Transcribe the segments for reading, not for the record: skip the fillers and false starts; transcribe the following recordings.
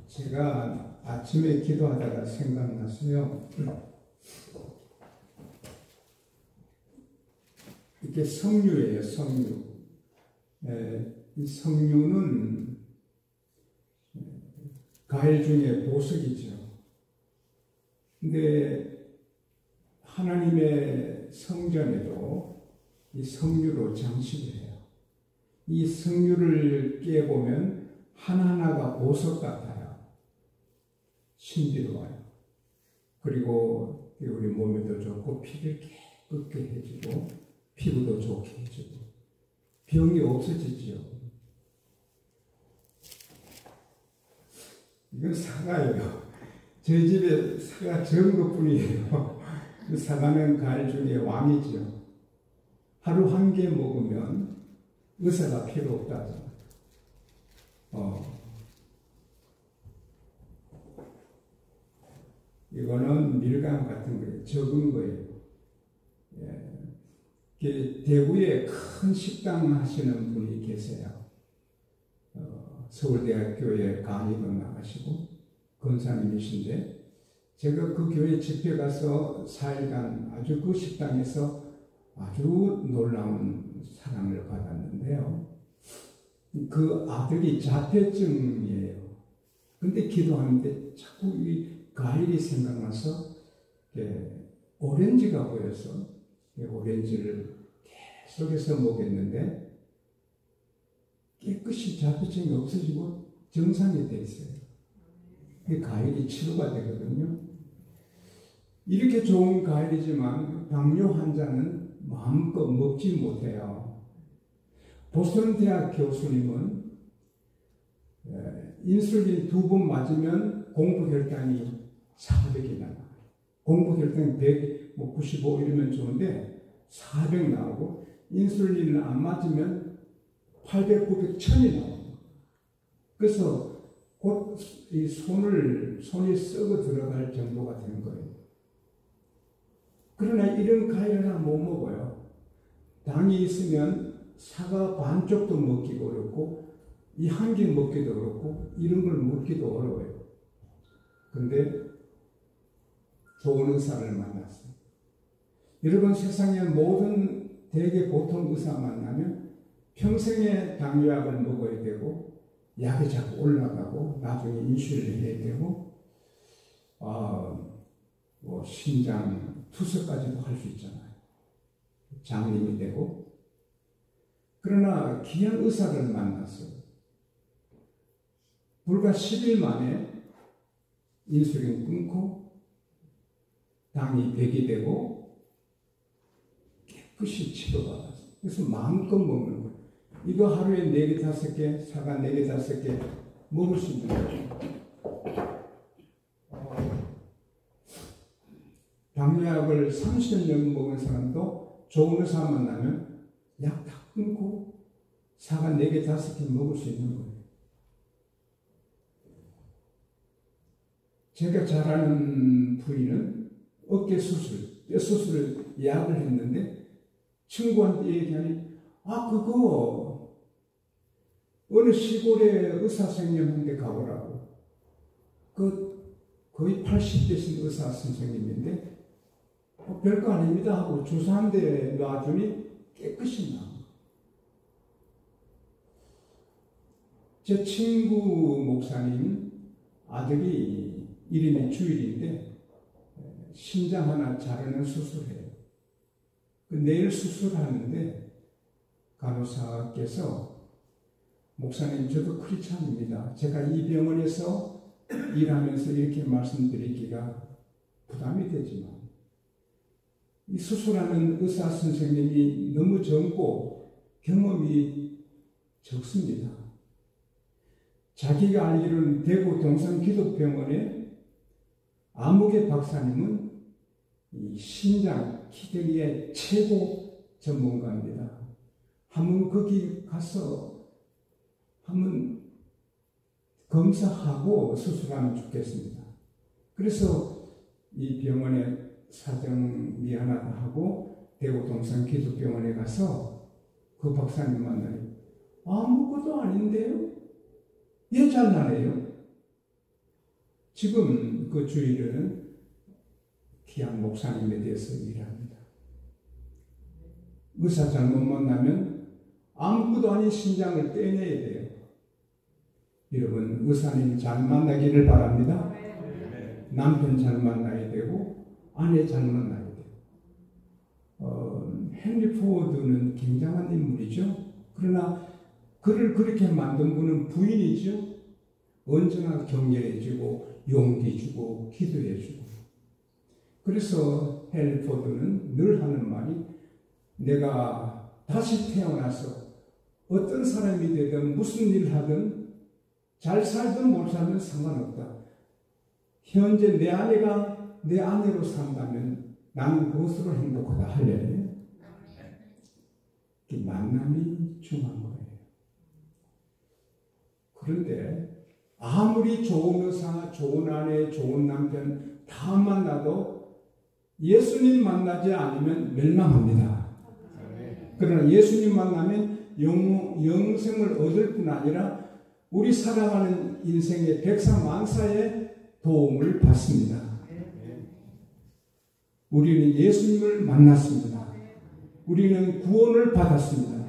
제가 아침에 기도하다가 생각났어요. 이게 석류예요, 석류. 이 석류는 과일 중에 보석이죠. 근데 하나님의 성전에도 이 석류로 장식을 해요. 이 석류를 깨보면 하나하나가 보석 같아요. 신비로워요. 그리고 우리 몸에도 좋고 피를 깨끗게 해주고 피부도 좋게 해주고 병이 없어지지요. 이건 사과예요. 저희 집에 사과 적은 것뿐이에요. 사과는 과일 중에 왕이죠. 하루 한 개 먹으면 의사가 필요 없다죠. 이거는 밀감 같은 거예요. 적은 거예요. 대구에 큰 식당 하시는 분이 계세요. 서울대학교에 강의도 나가시고 권사님이신데 제가 그 교회 집회 가서 4일간 아주 그 식당에서 아주 놀라운 사랑을 받았는데요. 그 아들이 자폐증이에요. 근데 기도하는데 자꾸 이 과일이 생각나서 오렌지가 보여서 오렌지를 계속해서 먹였는데 깨끗이 자폐증이 없어지고 정상이 돼 있어요. 이 과일이 치료가 되거든요. 이렇게 좋은 과일이지만 당뇨 환자는 마음껏 먹지 못해요. 보스턴 대학 교수님은 인슐린 2번 맞으면 공포혈당이 400이 나와요. 공포혈당이 100, 95 이러면 좋은데 400 나오고 인슐린을 안 맞으면 800, 900, 1000이 나와요. 그래서 곧 이 손이 썩어 들어갈 정도가 되는 거예요. 그러나 이런 과일을 못 먹어요. 당이 있으면 사과 반쪽도 먹기가 어렵고 이 한 개 먹기도 어렵고 이런 걸 먹기도 어려워요. 그런데 좋은 의사를 만났어요. 여러분 세상에 모든 대개 보통 의사 만나면 평생에 당뇨약을 먹어야 되고 약이 자꾸 올라가고 나중에 인슐린 해야 되고 신장 투석까지도 할 수 있잖아요. 장님이 되고. 그러나 귀한 의사를 만났어요. 불과 10일 만에 인슐린 끊고 당이 100이 되고 깨끗이 치료받았어요. 그래서 마음껏 먹는 거예요. 이거 하루에 4개, 5개, 사과 4개, 5개 먹을 수 있는 거예요. 당뇨약을 30년 먹은 사람도 좋은 의사 만나면 약 다 끊고 사과 4개, 5개 먹을 수 있는 거예요. 제가 잘 아는 부인은 어깨 수술, 뼈 수술을 예약을 했는데 친구한테 얘기하니 그거 어느 시골의 의사 선생님한테 가보라고. 거의 80 되신 의사 선생님인데 별거 아닙니다 하고 주사 한 대 놔주니 깨끗이 나온 거예요. 제 친구 목사님 아들이 이름이 주일인데 심장 하나 자르는 수술해요. 내일 수술하는데 간호사께서 목사님 저도 크리스찬입니다. 제가 이 병원에서 일하면서 이렇게 말씀드리기가 부담이 되지만 이 수술하는 의사 선생님이 너무 젊고 경험이 적습니다. 자기가 알기로는 대구 동산기독병원의 아무개 박사님은 이 신장 키드니의 최고 전문가입니다. 한번 거기 가서 한번 검사하고 수술하면 좋겠습니다. 그래서 이 병원에 사정 미안하다 하고 대구 동산기독병원에 가서 그 박사님 만나니 아무것도 아닌데요? 예, 잘나네요. 지금 그 주일은 기양 목사님에 대해서 일합니다. 의사 잘못 만나면 아무것도 아닌 신장을 떼내야 돼요. 여러분, 의사님 잘 만나기를 바랍니다. 남편 잘 만나야 되고 아내 잘 만나야 돼요. 헨리 포워드는 굉장한 인물이죠. 그러나 그를 그렇게 만든 분은 부인이죠. 언제나 격려해주고 용기주고 기도해주고. 그래서 헨리 포워드는 늘 하는 말이, 내가 다시 태어나서 어떤 사람이 되든 무슨 일을 하든 잘 살든 못 살든 상관없다. 현재 내 아내가 내 아내로 산다면 나는 그것으로 행복하다. 할렐루야. 만남이 중요한 거예요. 그런데 아무리 좋은 의사, 좋은 아내, 좋은 남편 다 만나도 예수님 만나지 않으면 멸망합니다. 그러나 예수님 만나면 영생을 얻을 뿐 아니라 우리 살아가는 인생의 백사만사의 도움을 받습니다. 우리는 예수님을 만났습니다. 우리는 구원을 받았습니다.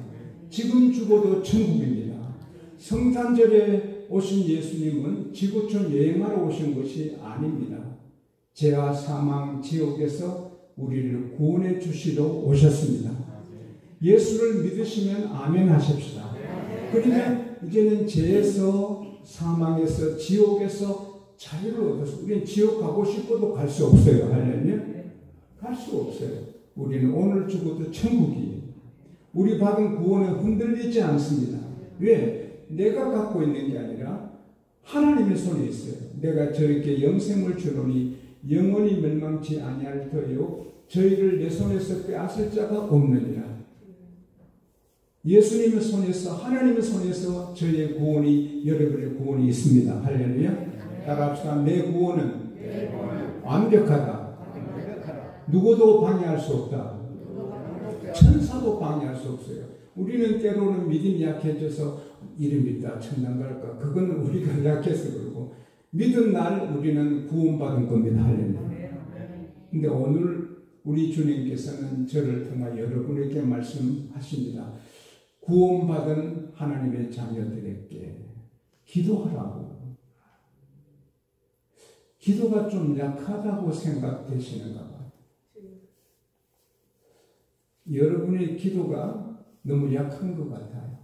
지금 죽어도 천국입니다. 성탄절에 오신 예수님은 지구촌 여행하러 오신 것이 아닙니다. 죄와 사망, 지옥에서 우리를 구원해 주시러 오셨습니다. 예수를 믿으시면 아멘 하십시다. 그러면 이제는 죄에서, 사망에서, 지옥에서 자유를 얻어서 우리는 지옥 가고 싶어도 갈 수 없어요. 할렐루야. 갈 수 없어요. 우리는 오늘 죽어도 천국이에요. 우리 받은 구원은 흔들리지 않습니다. 왜? 내가 갖고 있는 게 아니라 하나님의 손에 있어요. 내가 저에게 영생을 주노니 영원히 멸망치 아니할 터요 저희를 내 손에서 빼앗을 자가 없느니라. 예수님의 손에서, 하나님의 손에서 저희의 구원이, 여러분의 구원이 있습니다. 할렐루야. 따라합시다. 내 구원은 완벽하다. 누구도 방해할 수 없다. 천사도 방해할 수 없어요. 우리는 때로는 믿음이 약해져서 이를 믿다 천당 갈까? 그건 우리가 약해서 그러고, 믿은 날 우리는 구원받은 겁니다. 할렐루야. 근데 오늘 우리 주님께서는 저를 통해 여러분에게 말씀하십니다. 구원받은 하나님의 자녀들에게 기도하라고. 기도가 좀 약하다고 생각되시는가 봐요. 여러분의 기도가 너무 약한 것 같아요.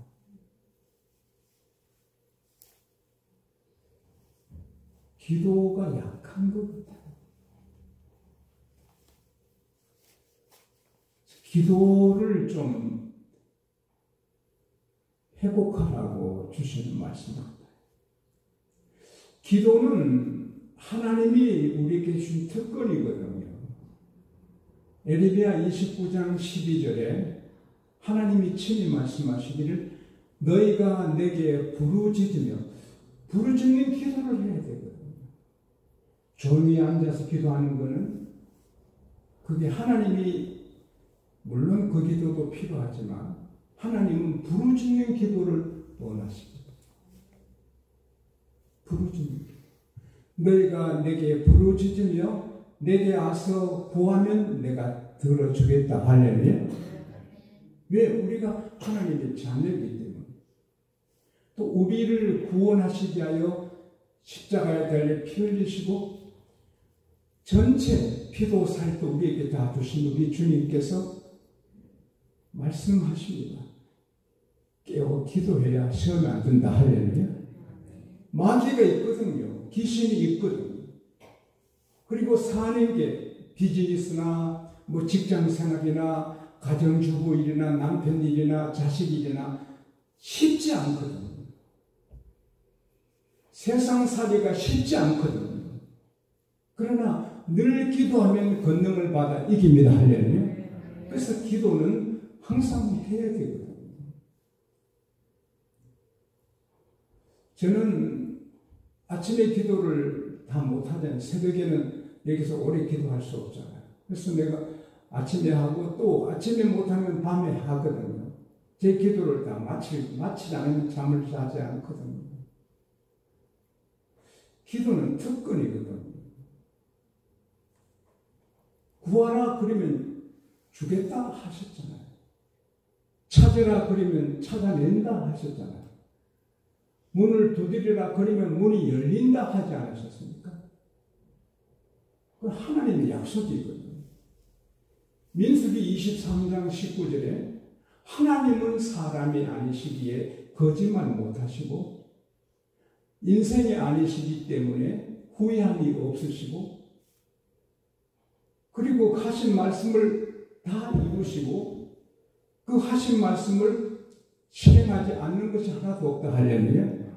기도가 약한 것 같아요. 기도를 좀 회복하라고 주시는 말씀입니다. 기도는 하나님이 우리에게 주신 특권이거든요. 에레미야 29장 12절에 하나님이 친히 말씀하시기를 너희가 내게 부르짖으며, 부르짖는 기도를 해야 되거든요. 조용히 앉아서 기도하는 것은 그게 하나님이, 물론 그 기도도 필요하지만 하나님은 부르짖는 기도를 원하십니다. 부르짖는 기도. 너희가 내게 부르짖으며 내게 와서 구하면 내가 들어주겠다. 할렐루야. 왜? 우리가 하나님의 자녀이기 때문에. 또 우리를 구원하시기 위하여 십자가에 달려 피 흘리시고 전체 피도 살도 우리에게 다 주신 우리 주님께서 말씀하십니다. 깨어 기도해야 시험에 안 든다. 할렐루야. 마귀가 있거든요. 귀신이 있거든요. 그리고 사는 게 비즈니스나 뭐 직장 생활이나 가정주부 일이나 남편 일이나 자식 일이나 쉽지 않거든요. 세상살이가 쉽지 않거든요. 그러나 늘 기도하면 권능을 받아 이깁니다. 할렐루야. 그래서 기도는 항상 해야 되거든요. 저는 아침에 기도를 다 못하잖아요. 새벽에는 여기서 오래 기도할 수 없잖아요. 그래서 내가 아침에 하고 또 아침에 못하면 밤에 하거든요. 제 기도를 다 마치지 않으면 잠을 자지 않거든요. 기도는 특권이거든. 구하라 그러면 주겠다 하셨잖아요. 찾으라 그러면 찾아낸다 하셨잖아요. 문을 두드리라 그러면 문이 열린다 하지 않으셨습니까? 그 하나님의 약속이거든요. 민수기 23장 19절에 하나님은 사람이 아니시기에 거짓말 못하시고 인생이 아니시기 때문에 후회함이 없으시고 그리고 하신 말씀을 다 이루시고 그 하신 말씀을 실행하지 않는 것이 하나도 없다 하려면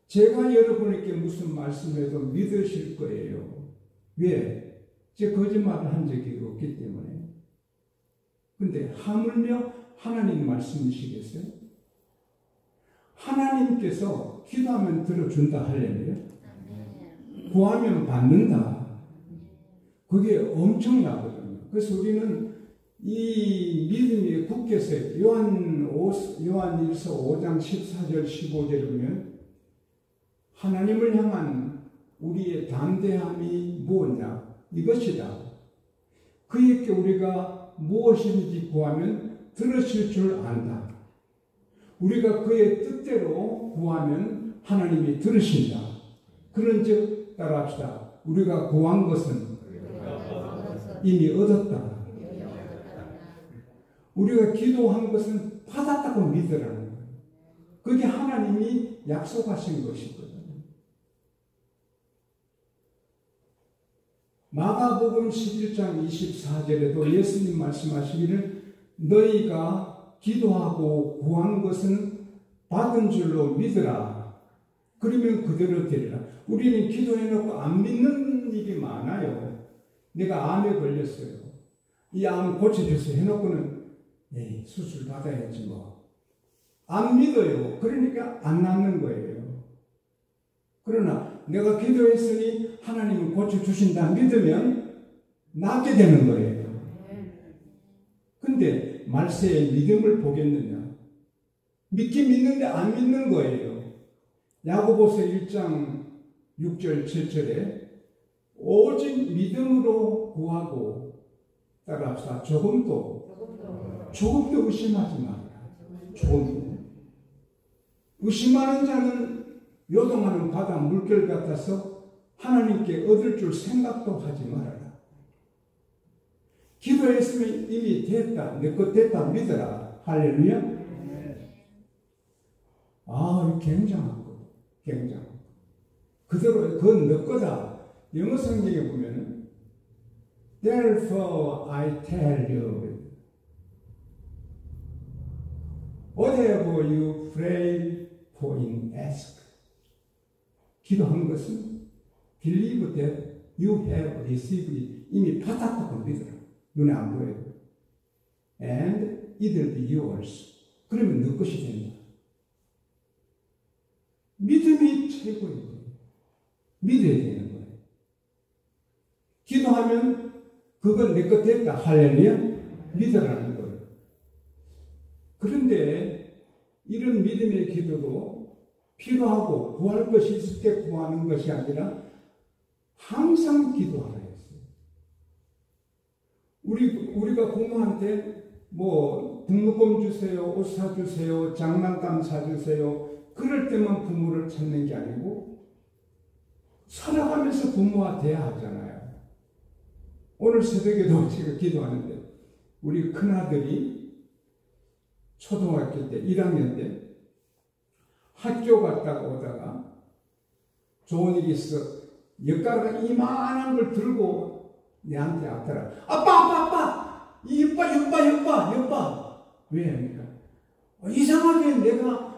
제가 여러분에게 무슨 말씀해도 믿으실 거예요. 왜? 제가 거짓말을 한 적이 없기 때문에. 근데 하물며 하나님 말씀이시겠어요? 하나님께서 기도하면 들어준다 하려면 구하면 받는다. 그게 엄청나거든요. 그래서 우리는 이 믿음이 굳게 서요. 요한일서 5장 14절 15절에 보면 하나님을 향한 우리의 담대함이 무엇냐? 이것이다. 그에게 우리가 무엇인지 구하면 들으실 줄 안다. 우리가 그의 뜻대로 구하면 하나님이 들으신다. 그런즉 따라합시다. 우리가 구한 것은 이미 얻었다. 우리가 기도한 것은 받았다고 믿으라는 거예요. 그게 하나님이 약속하신 것이거든요. 마가복음 11장 24절에도 예수님 말씀하시기를 너희가 기도하고 구한 것은 받은 줄로 믿으라. 그러면 그대로 되리라. 우리는 기도해놓고 안 믿는 일이 많아요. 내가 암에 걸렸어요. 이 암 고쳐주세요 해놓고는 에이, 수술 받아야지 뭐. 안 믿어요. 그러니까 안 낫는 거예요. 그러나 내가 기도했으니 하나님은 고쳐주신다 믿으면 낫게 되는 거예요. 근데 말세에 믿음을 보겠느냐? 믿긴 믿는데 안 믿는 거예요. 야고보서 1장 6절 7절에 오직 믿음으로 구하고 따라합시다. 조금도 의심하지 마라. 조금도. 의심하는 자는 요동하는 바다 물결 같아서 하나님께 얻을 줄 생각도 하지 말아라. 기도했으면 이미 됐다. 내 것 됐다 믿어라. 할렐루야. 아, 굉장한 거. 굉장한 거. 그대로 그건 너 거다. 영어 성경에 보면은 Therefore I tell you whatever you pray for in ask. 기도한 것은 believe that you have received it. 이미 받았다고 믿어라. 눈에 안 보여요. And it will be yours. 그러면 너 것이 된다. 믿음이 최고예요. 믿어야 되는 거예요. 기도하면 그건 내 것 됐다. 할렐루야. 믿으라는 거예요. 그런데 이런 믿음의 기도도 필요하고 구할 것이 있을 때 구하는 것이 아니라 항상 기도하라 했어요. 우리가 부모한테 뭐 등록금 주세요, 옷 사주세요, 장난감 사주세요. 그럴 때만 부모를 찾는 게 아니고 살아가면서 부모와 대화하잖아요. 오늘 새벽에도 제가 기도하는데 우리 큰아들이 초등학교 때 1학년 때 학교 갔다가 오다가 좋은 일이 있어 엿가루가 이만한 걸 들고 내한테 왔더라. 아빠 이빠 왜 합니까? 이상하게 내가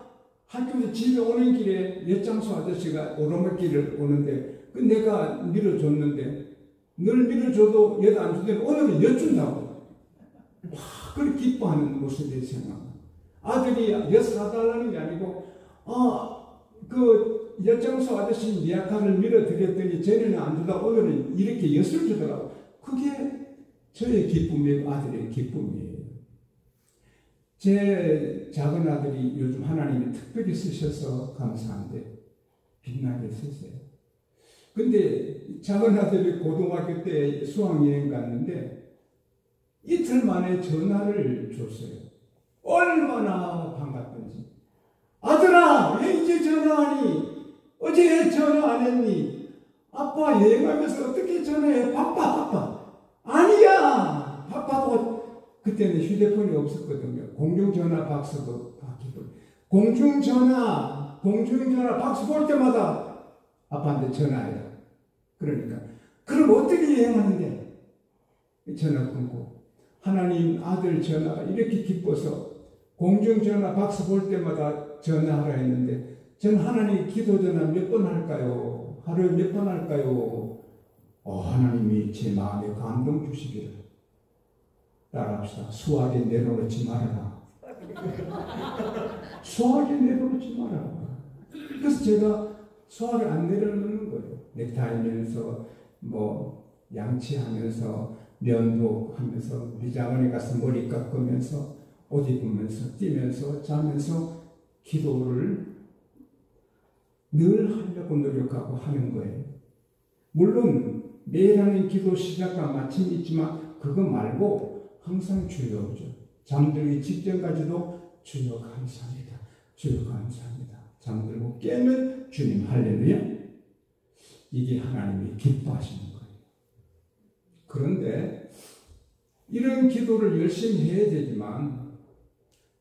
학교에서 집에 오는 길에 엿장수 아저씨가 오르막길을 오는데 그 내가 밀어줬는데 늘 밀어줘도 엿 안 주더니 오늘은 엿 준다고. 와, 그렇게 기뻐하는 모습이 생각나. 아들이 엿 사달라는 게 아니고 그 엿장수 아저씨 미약한을 밀어드렸더니 전에는 안 주다 오늘은 이렇게 엿을 주더라고. 그게 저의 기쁨이고 아들의 기쁨이에요. 제 작은 아들이 요즘 하나님이 특별히 쓰셔서 감사한데 빛나게 쓰세요. 근데 작은 아들이 고등학교 때 수학여행 갔는데 이틀 만에 전화를 줬어요. 얼마나 반갑던지. 아들아, 왜 이제 전화하니? 어제 전화 안 했니? 아빠 여행하면서 어떻게 전화해? 바빠. 아니야, 바빠고. 그때는 휴대폰이 없었거든요. 공중전화 박스도 바뀌고. 공중전화 박스 볼 때마다 아빠한테 전화해요. 그러니까 그럼 어떻게 여행하는데? 전화 끊고 하나님 아들 전화가 이렇게 기뻐서 공중전화 박스 볼 때마다 전화하라 했는데 전 하나님 기도 전화 몇 번 할까요? 하루에 몇 번 할까요? 하나님이 제 마음에 감동 주시기를. 따라합시다. 수학에 내려놓지 말아라. 수학에 내려놓지 말아라. 그래서 제가 수학을 안 내려놓는 거예요. 넥타이 매면서 양치하면서 면도하면서 미장원에 가서 머리 깎으면서 옷 입으면서 뛰면서 자면서 기도를 늘 하려고 노력하고 하는 거예요. 물론 매일 하는 기도 시작과 마침이 있지만 그거 말고 항상 주여죠. 잠들기 직전까지도 주여 감사합니다. 주여 감사합니다. 잠들고 깨면 주님 할렐루야. 이게 하나님이 기뻐하시는 거예요. 그런데 이런 기도를 열심히 해야 되지만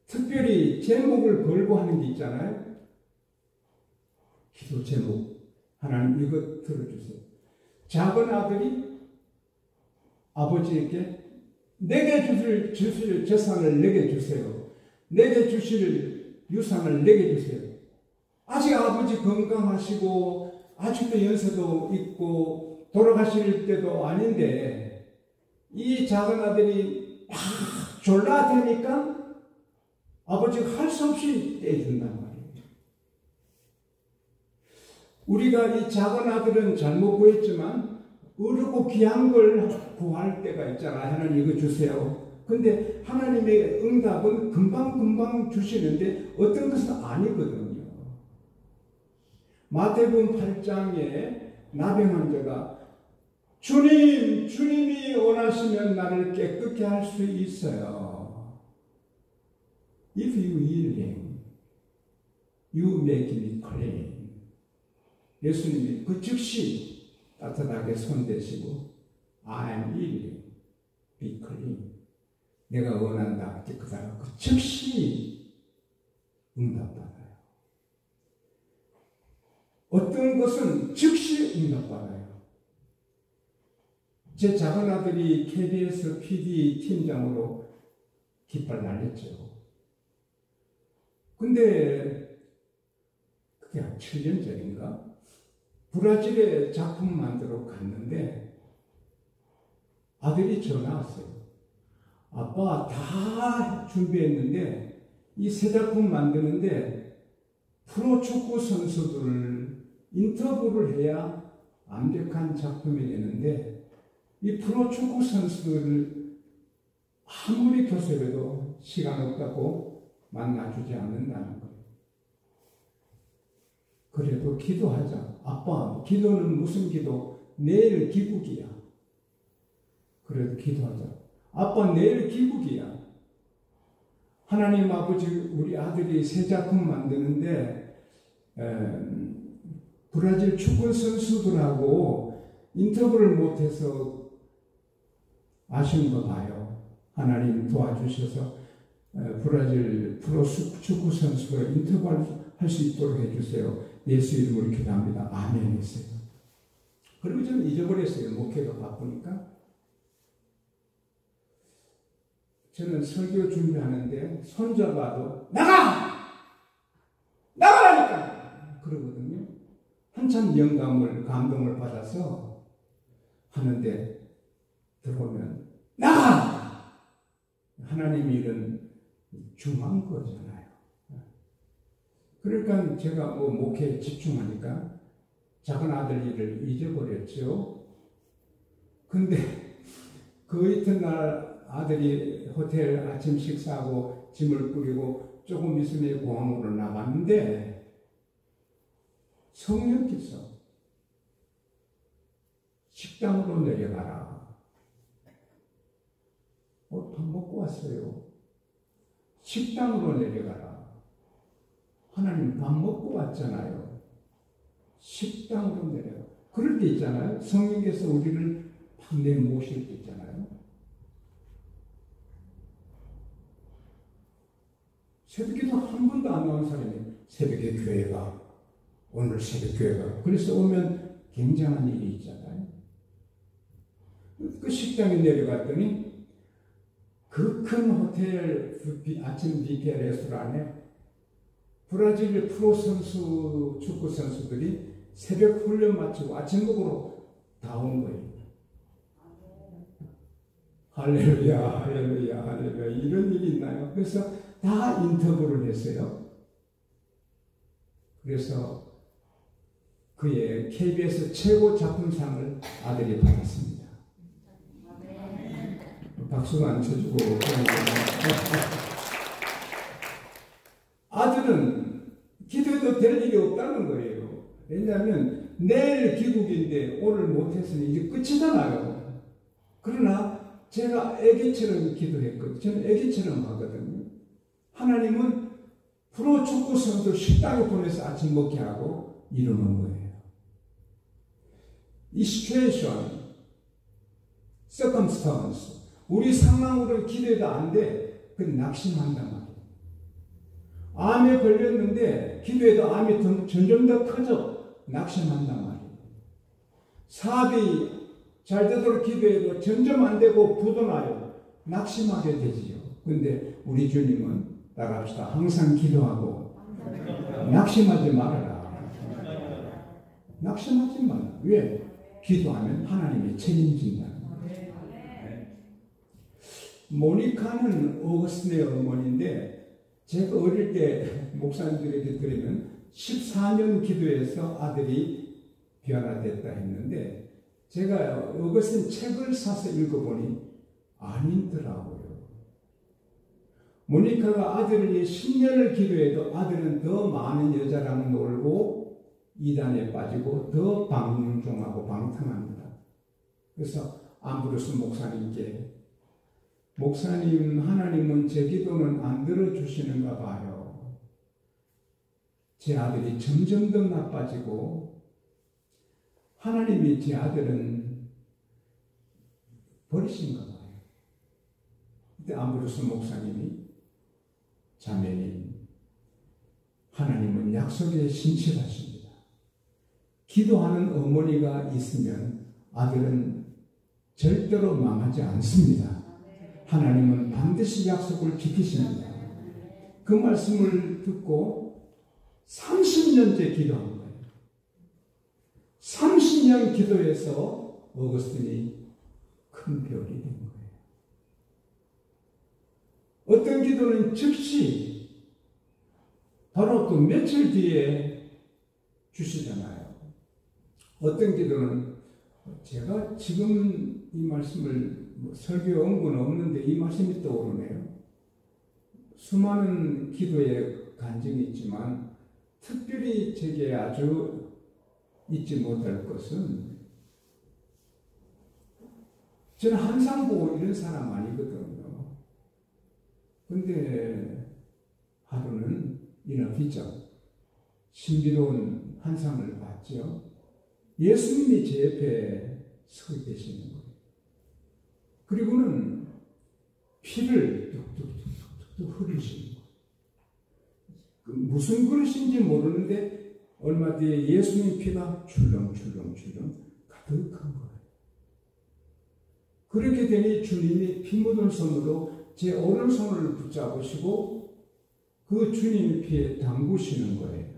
특별히 제목을 걸고 하는 게 있잖아요. 기도 제목. 하나님 이거 들어주세요. 작은 아들이 아버지에게 내게 주실 재산을 내게 주세요. 내게 주실 유산을 내게 주세요. 아직 아버지 건강하시고 아직도 연세도 있고 돌아가실 때도 아닌데 이 작은 아들이 막 졸라대니까 아버지가 할 수 없이 떼준단 말이에요. 우리가 이 작은 아들은 잘못 구했지만 어렵고 귀한 걸 구할 때가 있잖아요. 하나님 이거 주세요. 근데 하나님의 응답은 금방금방 주시는데 어떤 것은 아니거든요. 마태복음 8장에 나병 환자가 주님이 원하시면 나를 깨끗게 할 수 있어요. If you heal him, you make me clean. 예수님이 그 즉시 따뜻하게 손대시고 I am ill, be clean. 내가 원한다. 그 즉시 응답받아요. 어떤 것은 즉시 응답받아요. 제 작은 아들이 KBS PD 팀장으로 깃발 날렸죠. 근데 그게 한 7년 전인가? 브라질에 작품 만들어 갔는데 아들이 전화 왔어요. 아빠 다 준비했는데 이 새 작품 만드는데 프로축구 선수들을 인터뷰를 해야 완벽한 작품이 되는데 이 프로축구 선수들을 아무리 교섭해도 시간 없다고 만나주지 않는다는 거예요. 그래도 기도하자. 아빠, 기도는 무슨 기도? 내일 기국이야. 그래도 기도하자. 아빠, 내일 기국이야. 하나님 아버지, 우리 아들이 새 작품 만드는데 브라질 축구 선수들하고 인터뷰를 못해서 아쉬운 거 봐요. 하나님 도와주셔서 브라질 프로 축구 선수를 인터뷰할 수 있도록 해주세요. 예수 이름으로 기도합니다. 아멘 했어요. 그리고 저는 잊어버렸어요. 목회가 바쁘니까. 저는 설교 준비하는데 손잡아도 나가라니까 그러거든요. 한참 영감을 감동을 받아서 하는데 들어오면 나가! 하나님이 이런 중요한 거잖아요. 그러니까 제가 목회에 집중하니까 작은 아들 일을 잊어버렸죠. 근데 그 이튿날 아들이 호텔 아침 식사하고 짐을 꾸리고 조금 있으면 공항으로 나갔는데 성령께서 식당으로 내려가라. 밥 먹고 왔어요. 식당으로 내려가라. 하나님 밥 먹고 왔잖아요. 식당으로 내려가. 그럴 때 있잖아요. 성령께서 우리를 막 내모실 때 있잖아요. 새벽기도 한 번도 안 나온 사람이 새벽에 교회가, 오늘 새벽 교회가. 그래서 오면 굉장한 일이 있잖아요. 그 식당에 내려갔더니 그 큰 호텔 아침 뷔페 레스토랑에 브라질 프로 선수, 축구 선수들이 새벽 훈련 마치고 아침 먹으러 다 온 거예요. 할렐루야, 할렐루야, 할렐루야. 이런 일이 있나요? 그래서 다 인터뷰를 했어요. 그래서 그의 KBS 최고 작품상을 아들이 받았습니다. 박수가 안 쳐주고. 아들은 기도해도 될 일이 없다는 거예요. 왜냐하면 내일 귀국인데 오늘 못했으니 이제 끝이잖아요. 그러나 제가 애기처럼 기도했거든요. 저는 애기처럼 하거든요. 하나님은 프로축구 선수 식당에 보내서 아침 먹게 하고 이러는 거예요. 이 시츄에이션, circumstance, 우리 상황으로 기도해도 안 돼. 그 낙심한단 말이에요. 암에 걸렸는데 기도해도 암이 점점 더 커져. 낙심한단 말이에요. 사업이 잘 되도록 기도해도 점점 안 되고 부도나요. 낙심하게 되지요. 근데 우리 주님은 따라합시다. 항상 기도하고 낙심하지 말아라. 낙심하지 말라. 왜? 기도하면 하나님이 책임진다. 모니카는 오거스틴의 어머니인데 제가 어릴 때 목사님들에게 들으면 14년 기도해서 아들이 변화됐다 했는데 제가 오거스틴 책을 사서 읽어보니 아니더라고요. 모니카가 아들을 위해 10년을 기도해도 아들은 더 많은 여자랑 놀고 이단에 빠지고 더 방종하고 방탕합니다. 그래서 암브로스 목사님께 목사님, 하나님은 제 기도는 안 들어주시는가 봐요. 제 아들이 점점 더 나빠지고 하나님이 제 아들은 버리신가 봐요. 그때 암브로스 목사님이 자매님, 하나님은 약속에 신실하십니다. 기도하는 어머니가 있으면 아들은 절대로 망하지 않습니다. 하나님은 반드시 약속을 지키십니다. 그 말씀을 듣고 30년째 기도한 거예요. 30년 기도해서 어거스틴이 큰 별이 된 거예요. 어떤 기도는 즉시 바로 또 며칠 뒤에 주시잖아요. 어떤 기도는 제가 지금 이 말씀을 설교에 온 건 없는데 이 말씀이 떠오르네요. 수많은 기도의 간증이 있지만 특별히 제게 아주 잊지 못할 것은 저는 항상 보고 이런 사람 아니거든요. 근데 하루는 이런 비전, 신비로운 환상을 봤죠. 예수님이 제 옆에 서 계시는 거예요. 그리고는 피를 뚝뚝뚝뚝 흐르시는 거예요. 무슨 그릇인지 모르는데 얼마 뒤에 예수님 피가 출렁출렁 가득한 거예요. 그렇게 되니 주님이 피 묻은 손으로 제 오른손을 붙잡으시고 그 주님의 피에 담그시는 거예요.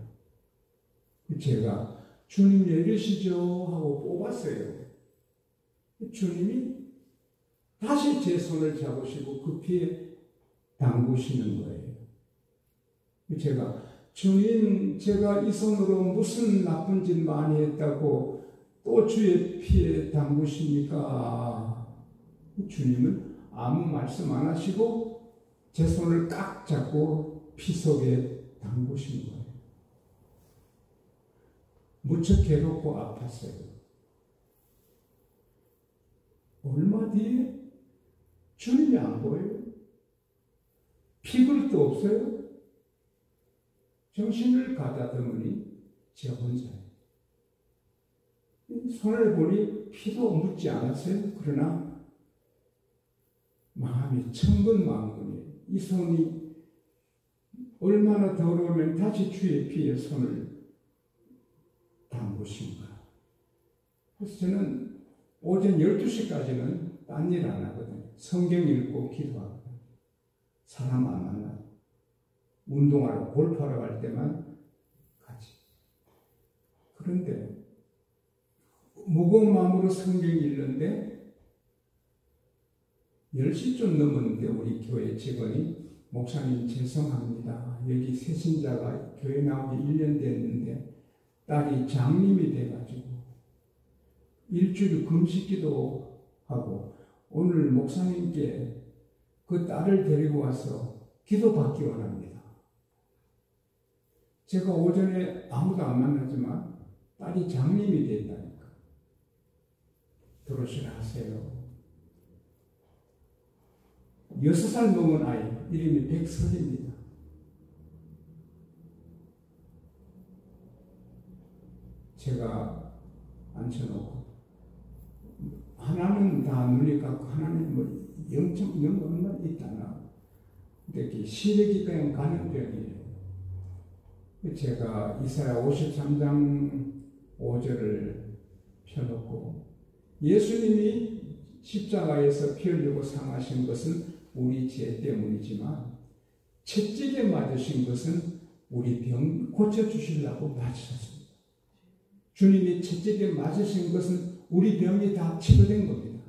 제가 주님 내리시죠 하고 뽑았어요. 주님이 다시 제 손을 잡으시고 그 피에 담그시는 거예요. 제가 주님, 제가 이 손으로 무슨 나쁜 짓 많이 했다고 또 주의 피에 담그십니까? 주님은 아무 말씀 안 하시고 제 손을 꽉 잡고 피 속에 담그신 거예요. 무척 괴롭고 아팠어요. 얼마 뒤에 주님이 안 보여요. 피글도 없어요. 정신을 가다듬으니 제 혼자예요. 손을 보니 피도 묻지 않았어요. 그러나 마음이 천근만근이에요. 이 손이 얼마나 더러우면 다시 주의 피에 손을 담그신가. 그래서 저는 오전 12시까지는 딴 일 안 하거든요. 성경 읽고 기도하거든요. 사람 안 만나요. 운동하러 골프하러 갈 때만 가지. 그런데 무거운 마음으로 성경 읽는데 10시쯤 넘었는데 우리 교회 직원이 목사님 죄송합니다. 여기 새신자가 교회 나온 지 1년 됐는데 딸이 장님이 돼가지고 일주일 금식기도 하고 오늘 목사님께 그 딸을 데리고 와서 기도받기 원합니다. 제가 오전에 아무도 안 만나지만 딸이 장님이 됐다니까. 들어오시라 하세요. 6살 먹은 아이, 이름이 백설입니다. 제가 앉혀놓고 하나는 다 눈이 감고 하나는 뭐 0.0 얼마 있다나. 근데 시력이 그냥 가는 병이에요. 제가 이사야 53장 5절을 펴놓고 예수님이 십자가에서 피 흘리고 상하신 것은 우리 죄 때문이지만 채찍에 맞으신 것은 우리 병 고쳐주시려고 맞으셨습니다. 주님이 채찍에 맞으신 것은 우리 병이 다 치료된 겁니다.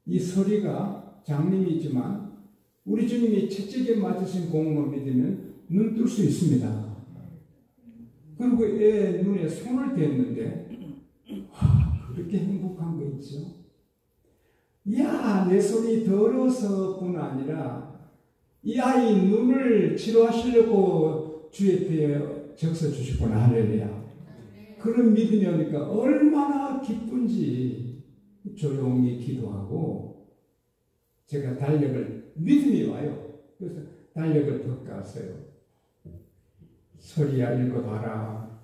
이 서리가 장님이지만 우리 주님이 채찍에 맞으신 공을 믿으면 눈 뜰 수 있습니다. 그리고 애 눈에 손을 댔는데 그렇게 행복한 거 있죠. 야, 내 손이 더러워서뿐 아니라 이 아이 눈을 치료하시려고 주의 피에 적셔주시구나. 할렐루야. 그런 믿음이 오니까 얼마나 기쁜지 조용히 기도하고 제가 달력을 믿음이 와요. 그래서 달력을 덮었어요. 서리야 읽어봐라.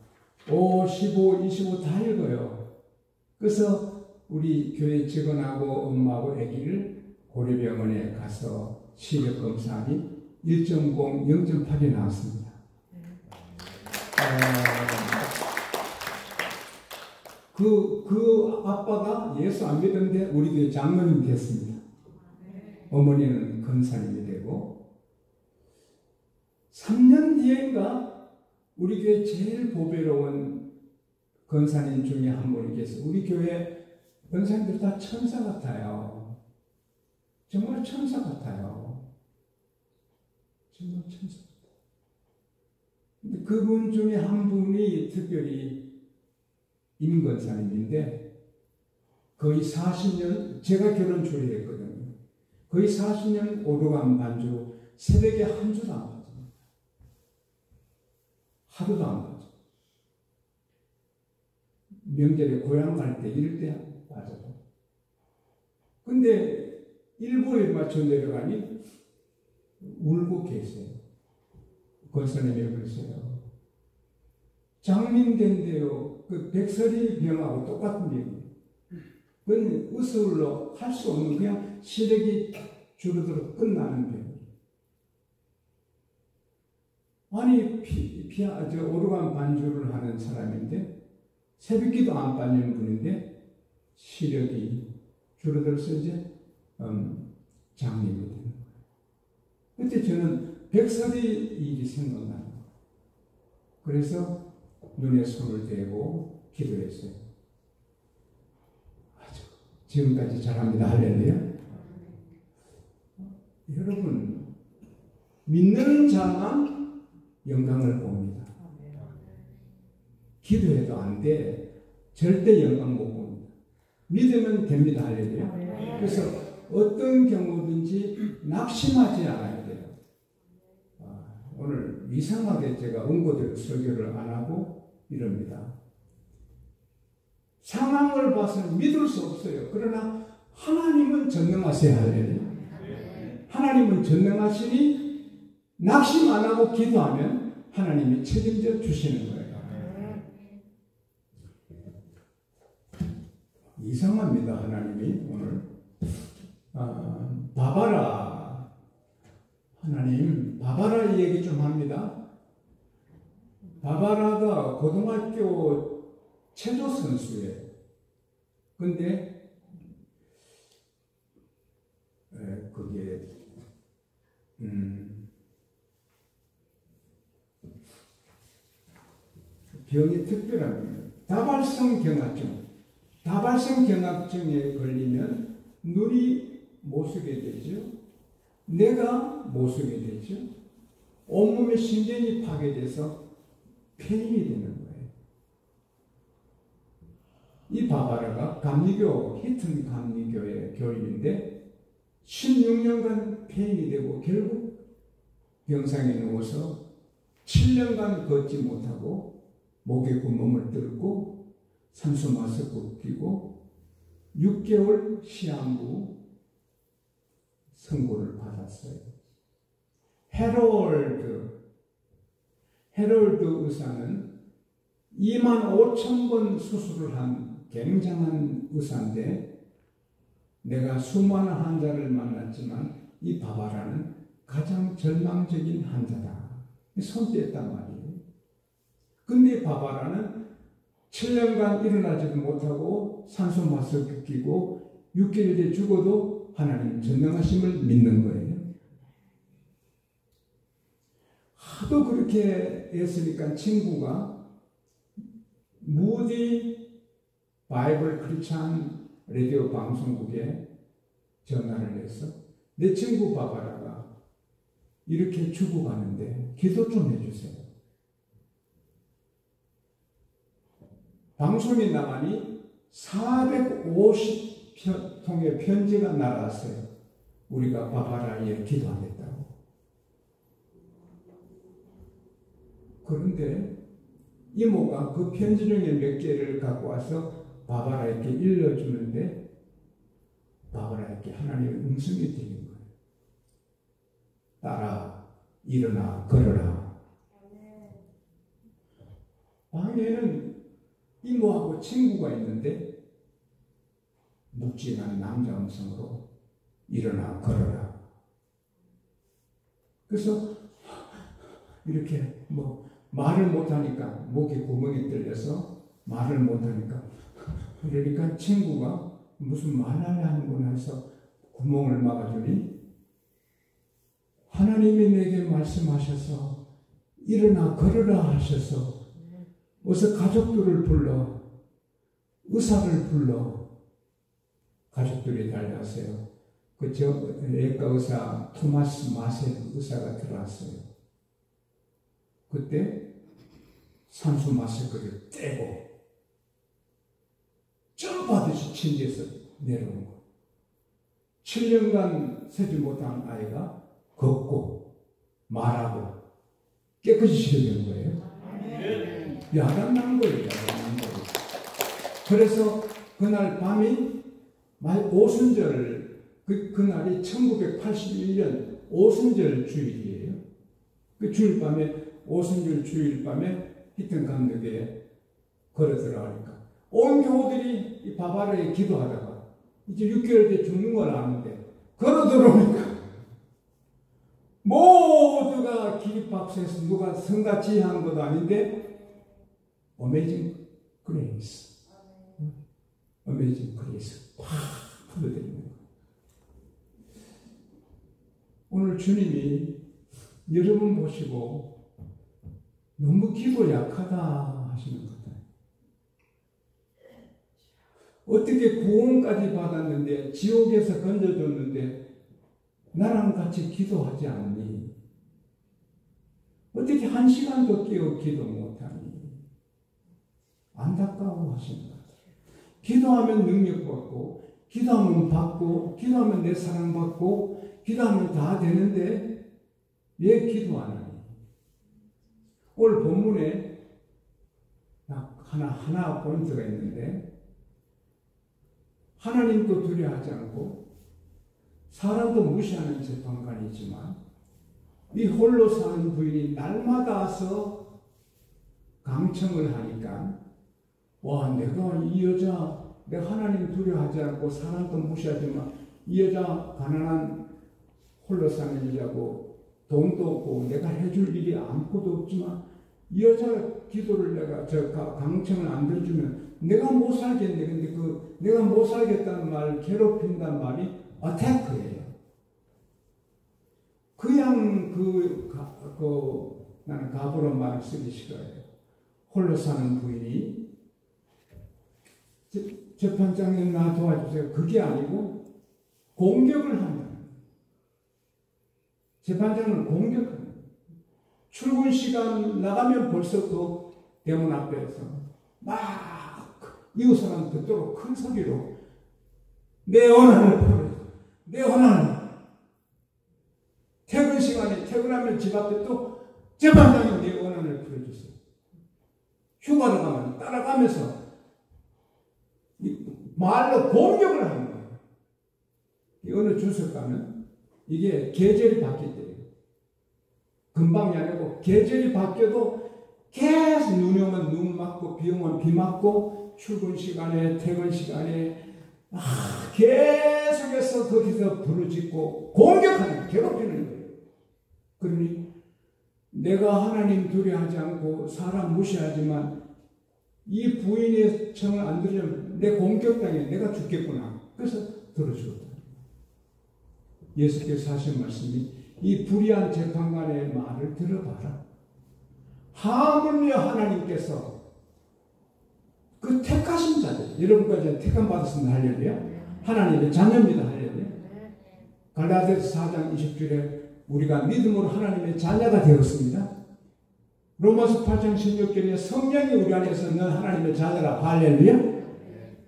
5, 15, 25 다 읽어요. 그래서 우리 교회 직원하고 엄마하고 아기를 고려병원에 가서 시력 검사하니 1.0, 0.8이 나왔습니다. 그 아빠가 예수 안 믿었는데 우리 교회 장로님이 됐습니다. 어머니는 권사님이 되고 3년 뒤인가 우리 교회 제일 보배로운 권사님 중에 한 분이 계세요. 우리 교회 권사님들 다 천사 같아요. 정말 천사 같아요. 정말 천사 같아요. 근데 그분 중에 한 분이 특별히 임 권사님인데 거의 40년, 제가 결혼 초리했거든요. 거의 40년 오르간 반주 새벽에 한 주도 안 빠집니다. 하루도 안 빠져. 명절에 고향 갈 때 이럴 때 빠져도. 근데 일부에 맞춰 내려가니 울고 계세요. 권사님이 그러세요. 장민된데요. 그 백설이 병하고 똑같은 병이에요. 그건 의술로 할 수 없는 그냥 시력이 줄어들어 끝나는 병이에요. 아니 오르간 반주를 하는 사람인데 새벽기도 안 빠지는 분인데 시력이 줄어들어서 이제 장님이 되는 거예요. 그때 저는 백설이 일이 생각나는 거예요. 그래서 눈에 손을 대고 기도했어요. 아주 지금까지 잘합니다. 할렐루야. 여러분 믿는 자만 영광을 봅니다. 기도해도 안 돼. 절대 영광 못 봅니다. 믿으면 됩니다. 할렐루야. 그래서 어떤 경우든지 낙심하지 않아야 돼요. 오늘 이상하게 제가 응고대로 설교를 안 하고 이럽니다. 상황을 봐서는 믿을 수 없어요. 그러나 하나님은 전능하세요. 하나님은 전능하시니 낙심 안 하고 기도하면 하나님이 책임져 주시는 거예요. 이상합니다. 하나님이 오늘 바바라, 하나님 바바라 얘기 좀 합니다. 바바라가 고등학교 체조 선수예요. 근데 그게 병이 특별한 거예요. 다발성 경화증. 다발성 경화증에 걸리면 눈이 못 쓰게 되죠. 뇌가 못 쓰게 되죠. 온몸의 신경이 파괴돼서 폐인이 되는 거예요. 이 바바라가 감리교, 히튼 감리교의 교인인데 16년간 폐인이 되고 결국 병상에 누워서 7년간 걷지 못하고 목에 구멍을 뚫고 산소 마스크 끼고 6개월 시한부 선고를 받았어요. 헤롤드 의사는 25,000번 수술을 한 굉장한 의사인데 내가 수많은 환자를 만났지만 이 바바라는 가장 절망적인 환자다. 손 뗐단 말이에요. 근데 바바라는 7년간 일어나지도 못하고 산소 마스크 끼고 6개월 뒤에 죽어도 하나님 전능하심을 믿는 거예요. 하도 그렇게 했으니까 친구가 무디 바이블 크리스찬 라디오 방송국에 전화를 해서 내 친구 바바라가 이렇게 죽어가는데 기도 좀 해주세요. 방송이 나가니 450통의 편지가 날아왔어요. 우리가 바바라에 기도하겠다고. 그런데 이모가 그 편지 중에 몇 개를 갖고 와서 바바라에게 읽어주는데 바바라에게 하나님의 음성이 들린 거예요. 딸아, 일어나 걸어라. 방에는 이모하고 친구가 있는데 묵직한 남자 음성으로 일어나 걸어라. 그래서 이렇게 말을 못하니까 목에 구멍이 뚫려서 말을 못하니까 그러니까 친구가 무슨 말을 하는구나 해서 구멍을 막아주니 하나님이 내게 말씀하셔서 일어나 걸어라 하셔서 어서 가족들을 불러 의사를 불러 가족들이 달려왔어요. 그 내과 의사 토마스 마셀 의사가 들어왔어요. 그때 산소 마스크를 떼고 점프하듯이 침대에서 내려온 거예요. 7년간 세지 못한 아이가 걷고 말하고 깨끗이 치료된 거예요. 야단난 거예요. 야단난 거예요. 그래서 그날 밤이 오순절, 그날이 1981년 오순절 주일이에요. 그 주일 밤에 오순절 주일 밤에 히튼 감독에 걸어 들어가니까 온 교우들이 이 바바라에 기도하다가 이제 6개월 뒤에 죽는 걸 아는데 걸어 들어오니까 모두가 기립박수해서 누가 성같이 한 것도 아닌데 어메이징 그레이스, 어메이징 그레이스 팍 흘러내리는 거예요. 오늘 주님이 여러분 보시고 너무 기도 약하다 하시는 것 같아요. 어떻게 구원까지 받았는데 지옥에서 건져줬는데 나랑 같이 기도하지 않니? 어떻게 1시간도 깨어 기도 못하니? 안타까워 하시는 것 같아요. 기도하면 능력받고 기도하면 받고 기도하면 내 사랑받고 기도하면 다 되는데 왜 기도 안 하니? 오늘 본문에 하나 포인트가 있는데 하나님도 두려워하지 않고 사람도 무시하는 재판관이지만 이 홀로 사는 부인이 날마다 와서 강청을 하니까 와, 내가 이 여자, 내가 하나님 두려워하지 않고 사람도 무시하지만 이 여자 가난한 홀로 사는 여자고 돈도 없고 내가 해줄 일이 아무것도 없지만 이 여자 기도를 내가 강청을 안 들어주면 내가 못 살겠네. 근데 내가 못 살겠다는 말, 괴롭힌다는 말이 어태크예요. 그냥 나는 가부로 말을 쓰기 싫어해요. 홀로 사는 부인이 재판장님 나 도와주세요. 그게 아니고 공격을 하면 재판장은 공격하는 출근 시간 나가면 벌써 그 대문 앞에서 막 이웃 사람 듣도록 큰 소리로 내 원한을 풀어줘. 내 원한을. 퇴근 시간에 퇴근하면 집 앞에 또 재판장님 내 원한을 풀어주세요. 휴가를 가면 따라가면서 말로 공격을 하는 거예요. 어느 주석 가면 이게 계절이 바뀔 때예요. 금방이 아니고 계절이 바뀌어도 계속 눈이 오면 눈 맞고 비 오면 비 맞고 출근 시간에 퇴근 시간에 계속해서 거기서 부르짖고 공격하는 괴롭히는 거예요. 그러니 내가 하나님 두려워하지 않고 사람 무시하지만 이 부인의 청을 안 들으면 내 공격당해 내가 죽겠구나. 그래서 들어주었다. 예수께서 하신 말씀이 이 불의한 재판관의 말을 들어봐라. 하물며 하나님께서 그 택하신 자들, 여러분까지 택함 받았습니다. 할렐루야. 하나님의 자녀입니다. 할렐루야. 갈라디아서 4장 20절에 우리가 믿음으로 하나님의 자녀가 되었습니다. 로마서 8장 16절에 성령이 우리 안에서 넌 하나님의 자녀라. 할렐루야.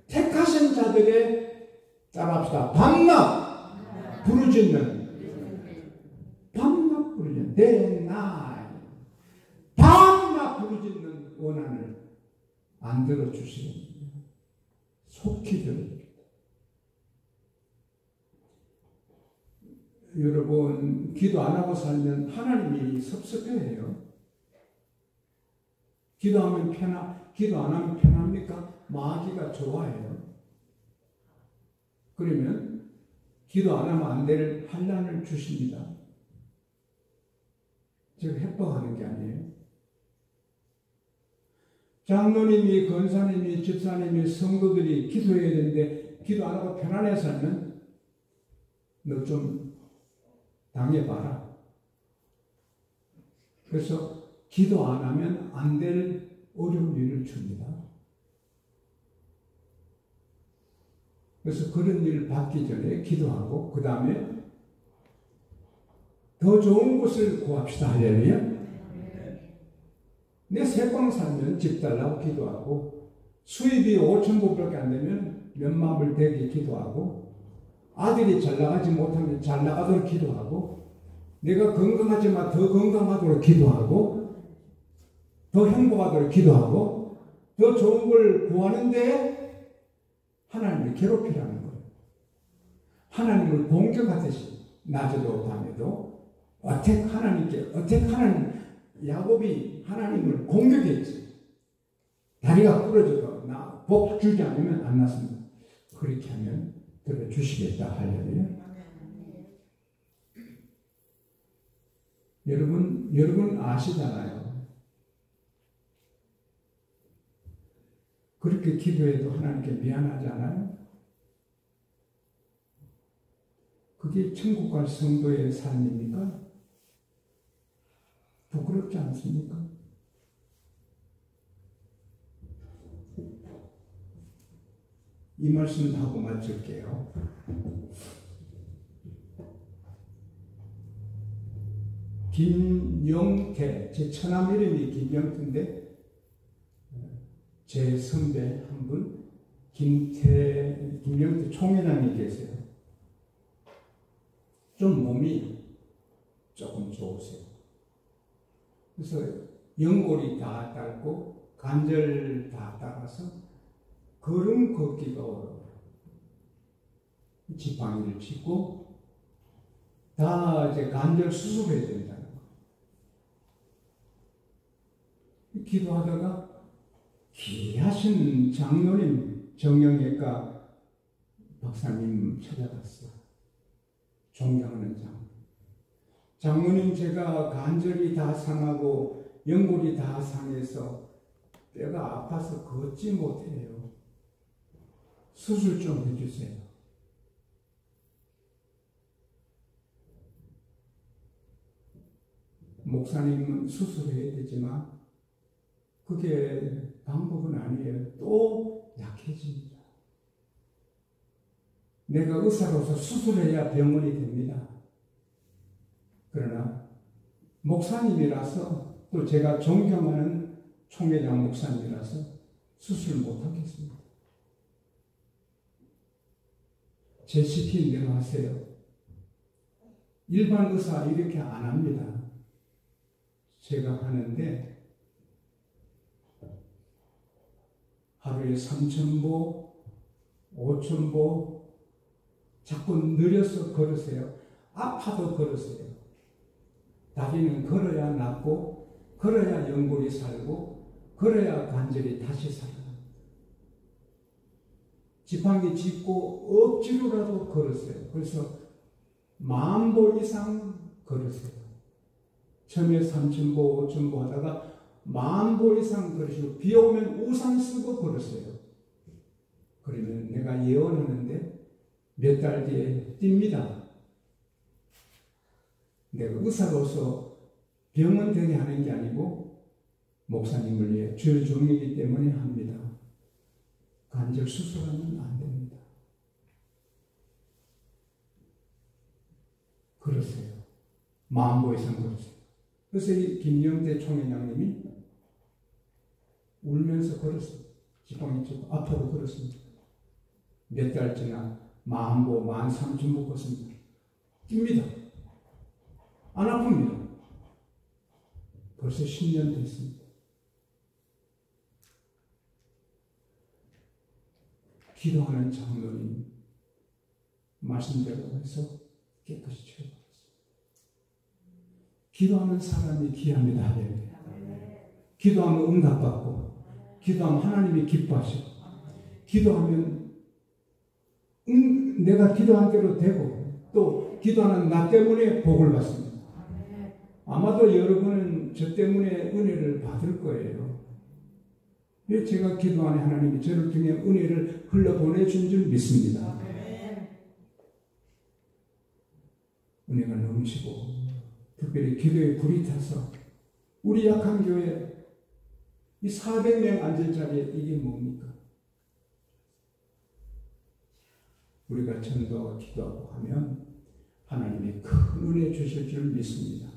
택하신 자들의 따라합시다. 밤낮 부르짖는 밤낮 부르짖는 day night 밤낮 부르짖는 원한을 안 들어주시는 속히 들어줍니다. 여러분 기도 안 하고 살면 하나님이 섭섭해해요. 기도하면 기도 안 하면 편합니까? 마귀가 좋아해요. 그러면 기도 안 하면 안 될 환난을 주십니다. 제가 협박하는 게 아니에요. 장로님이, 권사님이, 집사님이, 성도들이 기도해야 되는데 기도 안 하고 편안해 살면 너 좀 당해봐라. 그래서 기도 안 하면 안 될 어려운 일을 줍니다. 그래서 그런 일 받기 전에 기도하고 그 다음에 더 좋은 곳을 구합시다. 할렐루야. 내 새빵 살면 집 달라고 기도하고 수입이 5,000불밖에 안 되면 몇만 불 되게 기도하고 아들이 잘 나가지 못하면 잘 나가도록 기도하고 내가 건강하지만 더 건강하도록 기도하고 더 행복하도록 기도하고 더 좋은 걸 구하는데 하나님을 괴롭히라는 거예요. 하나님을 공격하듯이 낮에도 밤에도 하나님 야곱이 하나님을 공격했지. 다리가 부러져도 나 복 주지 않으면 안 났습니다. 그렇게 하면 들어주시겠다. 할렐루야. 여러분 아시잖아요. 그렇게 기도해도 하나님께 미안하지 않아요? 그게 천국 갈 성도의 삶입니까? 부끄럽지 않습니까? 이 말씀 하고 마칠게요. 김영태, 제 처남 이름이 김영태인데 제 선배 한 분, 김영태 총회장이 계세요. 좀 몸이 조금 좋으세요. 그래서 연골이 다 닳고 관절 다 닳아서 걸음 걷기가 어려워요. 지팡이를 짚고 다 이제 관절 수술해야 된다는 거. 기도하다가 귀하신 장로님 정형외과 박사님 찾아갔어요. 존경하는 장로님, 제가 관절이 다 상하고 연골이 다 상해서 뼈가 아파서 걷지 못해요. 수술 좀 해주세요. 목사님은 수술해야 되지만 그게 방법은 아니에요. 또 약해집니다. 내가 의사로서 수술해야 병원이 됩니다. 그러나 목사님이라서 또 제가 존경하는 총회장 목사님이라서 수술 못하겠습니다. 제 시킨 대로 하세요. 일반 의사 이렇게 안 합니다. 제가 하는데 하루에 3,000보, 5,000보 자꾸 느려서 걸으세요. 아파도 걸으세요. 다리는 걸어야 낫고 걸어야 연골이 살고 걸어야 관절이 다시 살아납니다. 지팡이 짚고 억지로라도 걸으세요. 그래서 10,000보 이상 걸으세요. 처음에 3,000보, 5,000보 하다가 10,000보 이상 걸으시고 비 오면 우산 쓰고 걸으세요. 그러면 내가 예언하는데 몇 달 뒤에 띱니다. 내가 의사로서 병원 되게 하는 게 아니고 목사님을 위해 주의 종이기 때문에 합니다. 관절 수술하면 안 됩니다. 그러세요. 10,000보 이상 걸으세요. 그래서 이 김영대 총회장님이 울면서 걸었어요. 지팡이 짚고 아파도 걸었습니다. 몇 달 지나 10,000보, 13,000보 걷습니다. 뜁니다. 안 아픕니다. 벌써 10년 됐습니다. 기도하는 장로님 말씀대로 해서 깨끗이 채워버렸어요. 기도하는 사람이 귀합니다. 할렐루야. 기도하면 응답받고 기도하면 하나님이 기뻐하시고 기도하면 내가 기도한 대로 되고 또 기도하는 나 때문에 복을 받습니다. 아마도 여러분은 저 때문에 은혜를 받을 거예요. 왜 제가 기도하는 하나님이 저를 통해 은혜를 흘러보내준 줄 믿습니다. 은혜가 넘치고 특별히 기도에 불이 타서 우리 약한 교회 이 400명 앉을 자리에 이게 뭡니까? 우리가 전도하고 기도하고 하면 하나님이 큰 은혜 주실 줄 믿습니다.